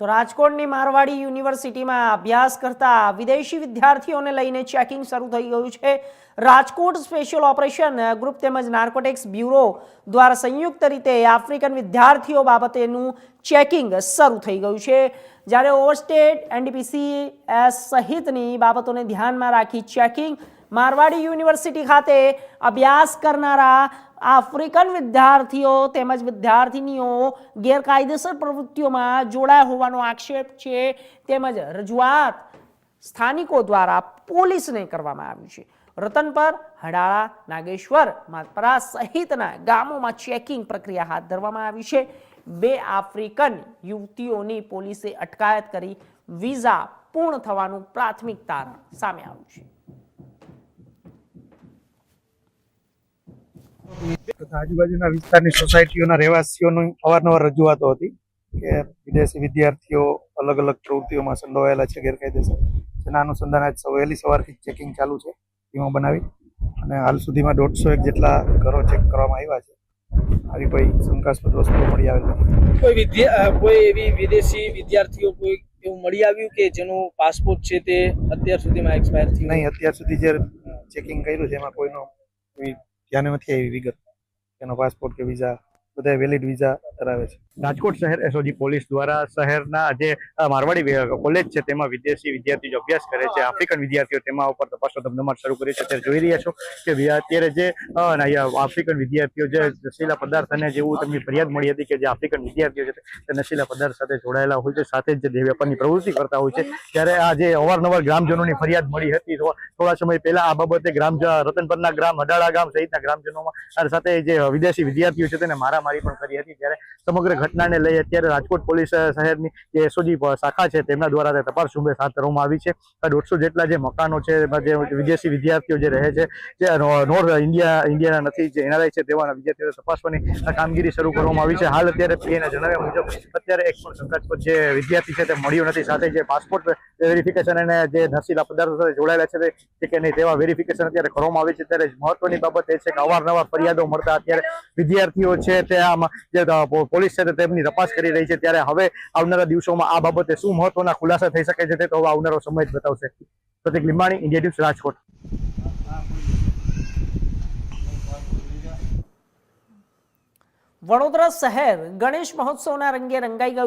તો રાજકોટની મારવાડી યુનિવર્સિટીમાં અભ્યાસ કરતા વિદેશી વિદ્યાર્થીઓને લઈને ચેકિંગ શરૂ થઈ ગયું છે। રાજકોટ સ્પેશિયલ ઓપરેશન ગ્રુપ તેમજ નાર્કોટિક્સ બ્યુરો દ્વારા સંયુક્ત રીતે આફ્રિકન વિદ્યાર્થીઓ બાબતેનું ચેકિંગ શરૂ થઈ ગયું છે। જ્યારે ઓવરસ્ટેટ એનડીપીસી સહિતની બાબતોને ધ્યાનમાં રાખી ચેકિંગ મારવાડી યુનિવર્સિટી ખાતે અભ્યાસ કરનારા આફ્રિકન વિદ્યાર્થીઓ તેમજ વિદ્યાર્થીનીઓ ગેરકાયદેસર પ્રવૃત્તિઓમાં જોડાયા હોવાનો આક્ષેપ છે તેમજ રજૂઆત સ્થાનિકો દ્વારા પોલીસને કરવામાં આવી છે। રતનપર, હડાળા, નાગેશ્વર, માતપરા સહિતના ગામોમાં ચેકિંગ પ્રક્રિયા હાથ ધરવામાં આવી છે। 2 આફ્રિકન યુવતીઓની પોલીસે અટકાયત કરી વિઝા પૂર્ણ થવાનું પ્રાથમિક તારણ સામે આવ્યું છે। આજુબાજુના વિસ્તારની સોસાયટીઓના રહેવાસીઓની અવારનવાર રજૂઆતો હતી કે વિદેશી વિદ્યાર્થીઓ અલગ અલગ પ્રવૃત્તિઓમાં સંડોવાયેલા છે ગેરકાયદેસર। જેના અનુસંધાને આજ વહેલી સવારથી ચેકિંગ ચાલુ છે ટીમો બનાવી અને હાલ સુધીમાં 150 જેટલા ઘરો ચેક કરવામાં આવ્યા છે। આવી કોઈ શંકાસ્પદ વસ્તુઓ મળી આવેલ કોઈ એવી વિદેશી વિદ્યાર્થીઓ કોઈ એવું મળી આવ્યું કે જેનું પાસપોર્ટ છે તે અત્યાર સુધીમાં એક્સપાયર થયું નહીં? અત્યાર સુધી જે ચેકિંગ કર્યું છે એમાં કોઈનો ધ્યાન નથી આવી વિગત, એનો પાસપોર્ટ કે વિઝા બધા વેલિડ વિઝા ધરાવે છે। રાજકોટ શહેર એસઓજી પોલીસ દ્વારા શહેરના જે મારવાડી કોલેજ છે તેમાં વિદેશી વિદ્યાર્થીઓ અભ્યાસ કરે છે, આફ્રિકન વિદ્યાર્થીઓ તેમાં ઉપર તપાસનો ધમધમાટ શરૂ કરી છે। અત્યારે જોઈ રહ્યા છો કે અત્યારે જે આફ્રિકન વિદ્યાર્થીઓ જે નશીલા પદાર્થ અને જેવું તેમની ફરિયાદ મળી હતી કે જે આફ્રિકન વિદ્યાર્થીઓ છે તે નશીલા પદાર્થ સાથે જોડાયેલા હોય છે, સાથે જ જે વેપારની પ્રવૃત્તિ કરતા હોય છે। ત્યારે આ જે અવારનવાર ગ્રામજનોની ફરિયાદ મળી હતી થોડા સમય પહેલા આ બાબતે રતનપરના ગ્રામ, હડાળા ગામ સહિતના ગ્રામજનોમાં સાથે જે વિદેશી વિદ્યાર્થીઓ છે તેને મારામારી પણ કરી હતી। ત્યારે સમગ્ર ઘટનાને લઈ અત્યારે રાજકોટ પોલીસ શહેરની જે એસઓજી શાખા છે તેમના દ્વારા તપાસ ઝુંબેશ હાથ ધરવામાં આવી છે। 150 જેટલા જે મકાનો છે જે વિદેશી વિદ્યાર્થીઓ જે રહે છે જે નોર્થ ઇન્ડિયાના નથી, જે એનઆરઆઈ છે તેવા વિદ્યાર્થીઓ તપાસવાની કામગીરી શરૂ કરવામાં આવી છે। હાલ અત્યારે પીએના જણાવ્યા મુજબ અત્યારે એક પણ શંકાસ્પદ જે વિદ્યાર્થી છે તે મળ્યો નથી, સાથે જે પાસપોર્ટ વેરિફિકેશન અને જે નશીલા પદાર્થો સાથે જોડાયેલા છે કે નહીં તેવા વેરિફિકેશન અત્યારે કરવામાં આવે છે। ત્યારે મહત્વની બાબત એ છે કે અવારનવાર ફરિયાદો મળતા અત્યારે વિદ્યાર્થીઓ છે તે આમાં જે પોલીસ છે તેમની તપાસ કરી રહી છે। ત્યારે હવે આવનારા દિવસોમાં આ બાબતે શું મહત્વના ખુલાસા થઈ શકે છે તે તો હવે આવનારો સમય જ બતાવશે। પ્રતિક લીંબાણી, ઇન્ડિયા ન્યૂઝ, રાજકોટ। વડોદરા શહેર ગણેશ મહોત્સવના રંગે રંગાઈ ગયું।